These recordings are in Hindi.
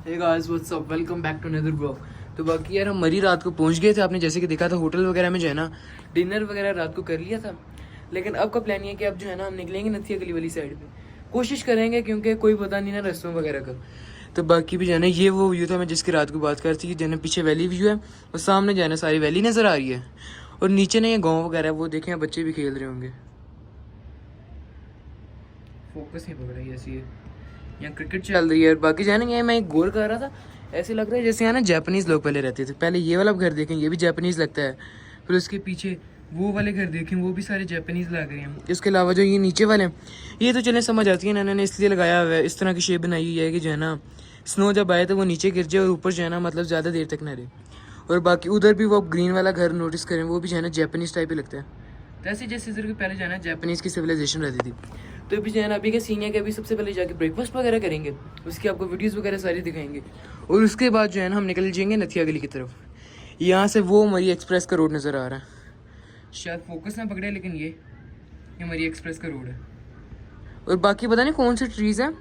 Hey guys what's up, welcome back to another blog. तो बाकी यार हम मरी रात को पहुंच गए थे, आपने जैसे कि देखा था होटल वगैरह में जो है ना डिनर वगैरह रात को कर लिया था। लेकिन अब का प्लान ये है कि अब जो है ना हम निकलेंगे नथिया गली वाली साइड पे, कोशिश करेंगे क्योंकि कोई पता नहीं ना रस्तों वगैरह का। तो बाकी भी जाना ये वो व्यू था मैं जिसकी रात को बात कर रही थी, जो पीछे वैली व्यू है और सामने जो है ना सारी वैली नज़र आ रही है और नीचे ना ये गाँव वगैरह वो देखें बच्चे भी खेल रहे होंगे। फोकस नहीं पकड़ा ऐसी है, यहाँ क्रिकेट चल रही है। और बाकी जाने ये मैं एक गौर कर रहा था, ऐसे लग रहा है जैसे यहाँ ना जापानीज़ लोग पहले रहते थे। पहले ये वाला घर देखें, ये भी जापानीज़ लगता है। फिर उसके पीछे वो वाले घर देखें, वो भी सारे जापानीज़ लग रहे हैं। इसके अलावा जो ये नीचे वाले हैं ये तो चलें समझ आती है ना, इन्होंने इसलिए लगाया हुआ है, इस तरह की शेप बनाई हुई है कि जो है ना स्नो जब आए तो वो नीचे गिर जाए और ऊपर जो है ना मतलब ज़्यादा देर तक ना रहे। और बाकी उधर भी वो ग्रीन वाला घर नोटिस करें, वो भी जो है ना जापानीज़ टाइप ही लगता है। तो ऐसे जैसे इधर के पहले जाना जापानीज़ की सिविलाइजेशन रहती थी। तो अभी जो है ना अभी के सीन है कि अभी सबसे पहले जाके ब्रेकफास्ट वगैरह करेंगे, उसकी आपको वीडियोस वगैरह सारी दिखाएंगे और उसके बाद जो है ना हम निकल जाएंगे नथिया गली की तरफ। यहाँ से वो मरी एक्सप्रेस का रोड नज़र आ रहा है, शायद फोकस ना पकड़े लेकिन ये मरी एक्सप्रेस का रोड है। और बाकी पता नहीं कौन से ट्रीज़ हैं,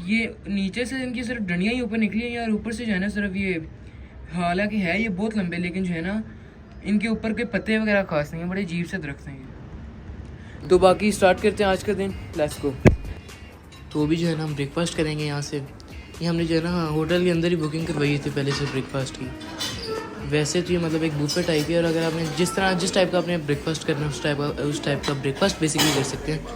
ये नीचे से इनकी सिर्फ डंडियाँ ही ऊपर निकली हैं यार, ऊपर से जो है ना सिर्फ ये, हालांकि है ये बहुत लंबे लेकिन जो है ना इनके ऊपर के पत्ते वगैरह खास नहीं है, बड़े अजीब से दरख्त हैं ये। तो बाकी स्टार्ट करते हैं आज का दिन, लेट्स गो। तो अभी जो है ना हम ब्रेकफास्ट करेंगे यहाँ से। ये हमने जो है ना होटल के अंदर ही बुकिंग करवाई थी पहले से ब्रेकफास्ट की। वैसे तो ये मतलब एक बुफे टाइप है और अगर आपने जिस टाइप का आपने ब्रेकफास्ट करना है उस टाइप का ब्रेकफास्ट बेसिकली कर सकते हैं।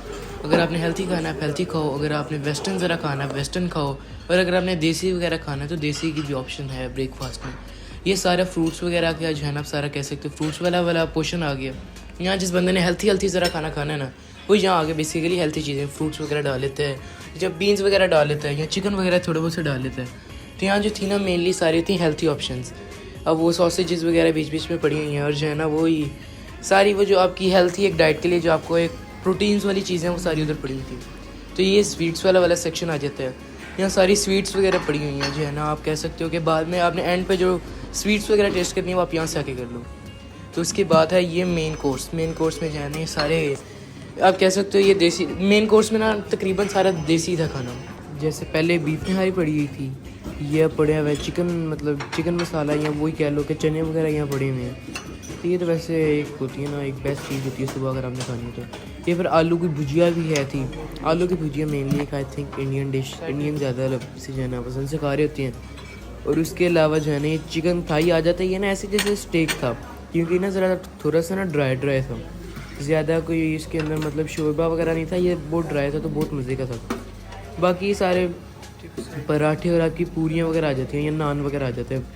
अगर आपने हेल्थी खाना है हेल्थी खाओ, अगर आपने वेस्टर्न ज़रा खाना है वेस्टर्न खाओ, और अगर आपने देसी वगैरह खाना है तो देसी की भी ऑप्शन है ब्रेकफास्ट में। ये सारा फ्रूट्स वगैरह का जो है ना आप सारा कह सकते हो फ्रूट्स वाला पोर्शन आ गया। यहाँ जिस बंदे ने हेल्थी ज़रा खाना है ना वो यहाँ आगे बेसिकली हेल्थी चीज़ें फ्रूट्स वगैरह डाल लेते हैं, जब बीन्स वगैरह डाल लेते हैं या चिकन वगैरह थोड़े बहुत से डाल लेते हैं। तो यहाँ जो थी ना मेनली सारी थी हेल्थी ऑप्शंस। अब वो सॉसेजेस वगैरह बीच बीच में पड़ी हुई हैं और जो है ना वो ही सारी वो जो आपकी हेल्थी एक डाइट के लिए जो आपको एक प्रोटीन्स वाली चीज़ें वो सारी उधर पड़ी हुई थी। तो ये स्वीट्स वाला सेक्शन आ जाता है, यहाँ सारी स्वीट्स वगैरह पड़ी हुई हैं जो है ना आप कह सकते हो कि बाद में आपने एंड पे जो स्वीट्स वगैरह टेस्ट करनी है वो आप यहाँ से आके कर लो। तो उसके बाद है ये मेन कोर्स में जो है ना ये सारे आप कह सकते हो ये देसी मेन कोर्स में ना तकरीबन सारा देसी था खाना। जैसे पहले बीफ निहारी पड़ी हुई थी, ये पड़े हुए चिकन मतलब चिकन मसाला या वही कह लो कि चने वगैरह यहाँ पड़े हुए हैं। तो ये तो वैसे एक होती है ना एक बेस्ट चीज़ होती है सुबह अगर आपने खानी हो तो। ये फिर आलू की भुजिया भी है थी, आलू की भुजिया मेनली एक I think Indian dish, Indian ज़्यादा से जो है ना पसंद से खा रही होती हैं। और उसके अलावा जो है ना ये चिकन थाई आ जाता है, ये ना ऐसे जैसे स्टेक था क्योंकि ना ज़रा थोड़ा सा ना ड्राई था, ज़्यादा कोई इसके अंदर मतलब शोरबा वगैरह नहीं था, ये बहुत ड्राई था तो बहुत मज़े का था। बाकी सारे पराठे और आपकी पूरियाँ वगैरह आ जाती हैं या नान वगैरह आ जाते हैं।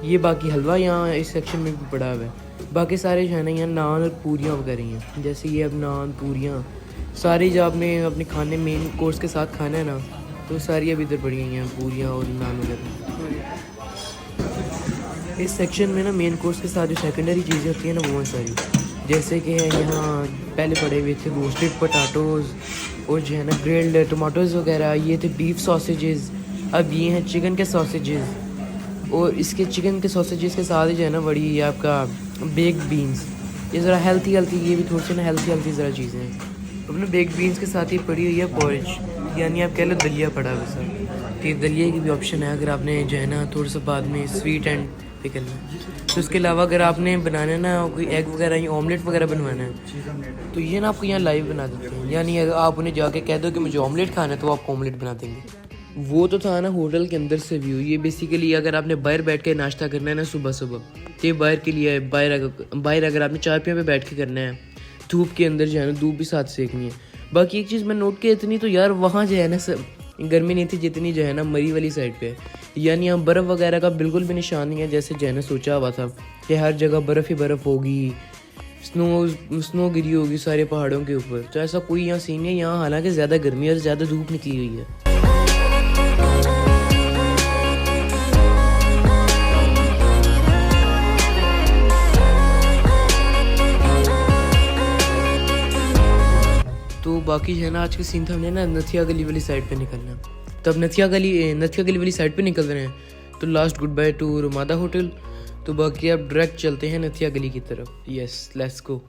ये बाकी हलवा यहाँ इस सेक्शन में भी पड़ा हुआ है। बाकी सारे जो है ना यहाँ नान और पूरियाँ वगैरह हैं, जैसे ये अब नान पूरियाँ सारी जो आपने अपने खाने मेन कोर्स के साथ खाना है ना तो सारी अब इधर पड़ी हुई हैं पूरियाँ और नान वगैरह। इस सेक्शन में ना मेन कोर्स के साथ जो सेकेंडरी चीज़ें होती हैं ना वो हैं सारी, जैसे कि यहाँ पहले पड़े हुए थे रोस्टेड पोटैटोज़ और जो है ना ग्रिल्ड टमाटोज़ वगैरह, ये थे बीफ सॉसेजेस, अब ये हैं चिकन के सॉसेजेस। और इसके चिकन के सॉसेजेस के साथ ही जो है ना बड़ी ये आपका बेक्ड बीन्स, ये ज़रा हेल्थी ये भी थोड़ी सी ना हेल्थी ज़रा चीज़ें हैं। अपने बेक्ड बीन्स के साथ ही पड़ी हुई है पॉरेज, यानी आप कह लो दलिया पड़ा हुआ सर। तो दलिया की भी ऑप्शन है अगर आपने जो है ना थोड़ा सा बाद में स्वीट एंड पे करना है। तो उसके अलावा अगर आपने बनाना है ना कोई एग वगैरह या ऑमलेट वगैरह बनवाना है तो ये ना आपको यहाँ लाइव बना देते हैं, यानी अगर आप उन्हें जाके कह दो कि मुझे ऑमलेट खाना है तो आपको ऑमलेट बना देंगे। वो तो था ना होटल के अंदर से व्यू, ये बेसिकली अगर आपने बाहर बैठ के नाश्ता करना है ना सुबह तो ये बाहर के लिए है। बाहर अगर आपने चारपियों पे बैठ के करना है धूप के अंदर जो है ना धूप भी साथ सेकनी है। बाकी एक चीज़ मैं नोट की इतनी तो यार वहाँ जो है ना गर्मी नहीं थी जितनी जो है ना मरी वाली साइड पे, यानी यहाँ बर्फ़ वगैरह का बिल्कुल भी निशान नहीं है जैसे जो है ना सोचा हुआ था कि हर जगह बर्फ़ ही बर्फ़ होगी, स्नो गिरी होगी सारे पहाड़ों के ऊपर। तो ऐसा कोई यहाँ सीन नहीं है यहाँ, हालांकि ज़्यादा गर्मी और ज़्यादा धूप निकली हुई है। तो बाकी जो है ना आज के सीन था हमने ना नथिया गली वाली साइड पे निकलना, तब नथिया गली वाली साइड पे निकल रहे हैं। तो last good by two Ramada hotel. तो बाकी अब डायरेक्ट चलते हैं नथिया गली की तरफ। Yes let's go.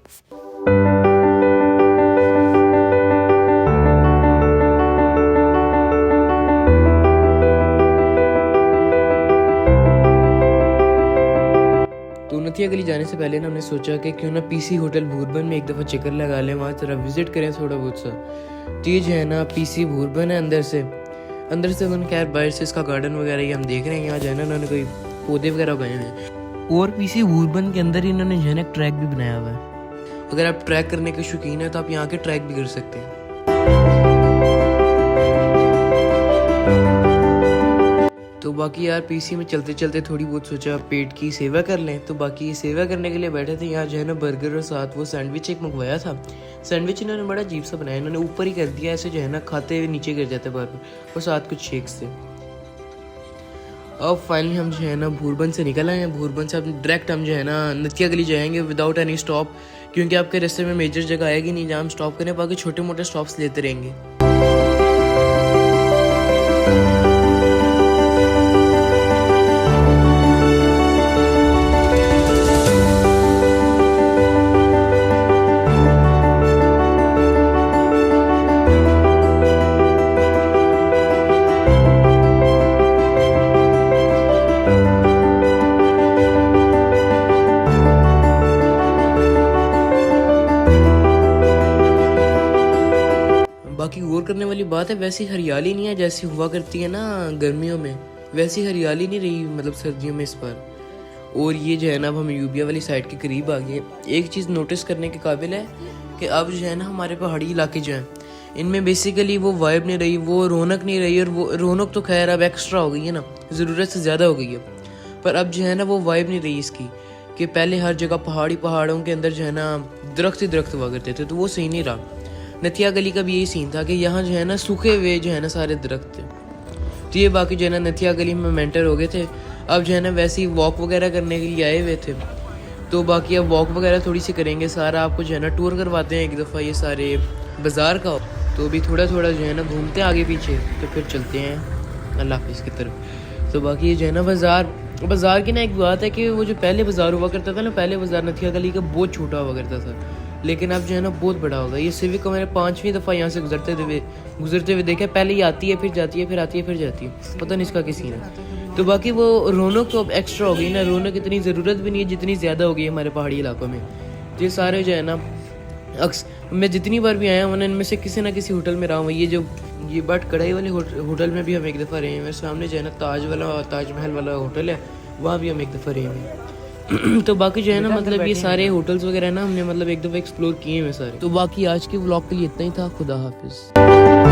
नथिया गली जाने से पहले ना हमने सोचा कि क्यों ना पीसी होटल भूरबन में एक दफ़ा चक्कर लगा लें, वहाँ तरफ विज़िट करें थोड़ा बहुत सा। तो ये जो है ना पीसी भूरबन है अंदर से उन्होंने खैर बाहर से इसका गार्डन वगैरह ये हम देख रहे हैं। यहाँ जो है ना उन्होंने कोई पौधे वगैरह उगाए हुए हैं और पीसी भूरबन के अंदर ही इन्होंने जो है ना ट्रैक भी बनाया हुआ है। अगर आप ट्रैक करने के शौकीन हैं तो आप यहाँ के ट्रैक भी कर सकते हैं। तो बाकी यार पीसी में चलते चलते थोड़ी बहुत सोचा पेट की सेवा कर लें, तो बाकी सेवा करने के लिए बैठे थे। यहाँ जो है ना बर्गर और साथ वो सैंडविच एक मंगवाया था। सैंडविच इन्होंने बड़ा अजीब सा बनाया, इन्होंने ऊपर ही कर दिया ऐसे जो है ना खाते हुए नीचे गिर जाते बर्गर और साथ कुछ शेक्स थे। अब फाइनली हम जो है ना भूरबन से निकल आए हैं। भूरबन से अब डायरेक्ट हम जो है ना नथिया गली जाएंगे विदाउट एनी स्टॉप, क्योंकि आपके रास्ते में मेजर जगह आएगी नहीं जहाँ हम स्टॉप करें, बाकी छोटे मोटे स्टॉप्स लेते रहेंगे। बाकी गौर करने वाली बात है, वैसी हरियाली नहीं है जैसी हुआ करती है ना गर्मियों में, वैसी हरियाली नहीं रही मतलब सर्दियों में इस बार। और ये जो है ना अब हम यूबिया वाली साइड के करीब आ गए। एक चीज़ नोटिस करने के काबिल है कि अब जो है ना हमारे पहाड़ी इलाके जो हैं इनमें बेसिकली वो वाइब नहीं रही, वो रौनक नहीं रही। और वो रौनक तो खैर अब एक्स्ट्रा हो गई है ना, ज़रूरत से ज़्यादा हो गई है, पर अब जो है ना वो वाइब नहीं रही इसकी कि पहले हर जगह पहाड़ों के अंदर जो है ना दरख्त ही दरख्त हुआ करते थे, तो वो सही नहीं रहा। नथिया गली का भी यही सीन था कि यहाँ जो है ना सूखे हुए जो है ना सारे दरख्त थे। तो ये बाकी जो है ना नथिया गली में मेंटर हो गए थे। अब जो है ना वैसे ही वॉक वगैरह करने के लिए आए हुए थे, तो बाकी अब वॉक वगैरह थोड़ी सी करेंगे। सारा आपको जो है ना टूर करवाते हैं एक दफ़ा ये सारे बाज़ार का। तो अभी थोड़ा थोड़ा जो है ना घूमते हैं आगे पीछे, तो फिर चलते हैं अल्लाह हाफिज़ की तरफ। तो बाकी ये जो है ना बाज़ार की ना एक बात है कि वो जो पहले बाज़ार हुआ करता था ना, पहले बाज़ार नथिया गली का बहुत छोटा हुआ करता था, लेकिन अब जो है ना बहुत बड़ा होगा। ये सिविक को मैंने 5वीं दफ़ा यहाँ से गुजरते हुए देखा। पहले ही आती है फिर जाती है, फिर आती है फिर जाती है, पता नहीं इसका किसी ने। तो बाकी वो रौनक तो अब एक्स्ट्रा हो गई ना, रौनक इतनी ज़रूरत भी नहीं है जितनी ज़्यादा हो गई है हमारे पहाड़ी इलाकों में। ये सारे जो है ना मैं जितनी बार भी आया हूँ इनमें से किसी ना किसी होटल में रहा हूँ। ये बट कढ़ाई वाले होटल में भी हम एक दफ़ा रहे हैं। मेरे सामने जो है ना ताजमहल वाला होटल है, वहाँ भी हम एक दफ़ा रहे हैं। तो बाकी जो है ना मतलब ये सारे होटल्स वगैरह ना हमने मतलब एक दफ़ा एक्सप्लोर किए हैं सारे। तो बाकी आज के व्लॉग के लिए इतना ही था। खुदा हाफिज़।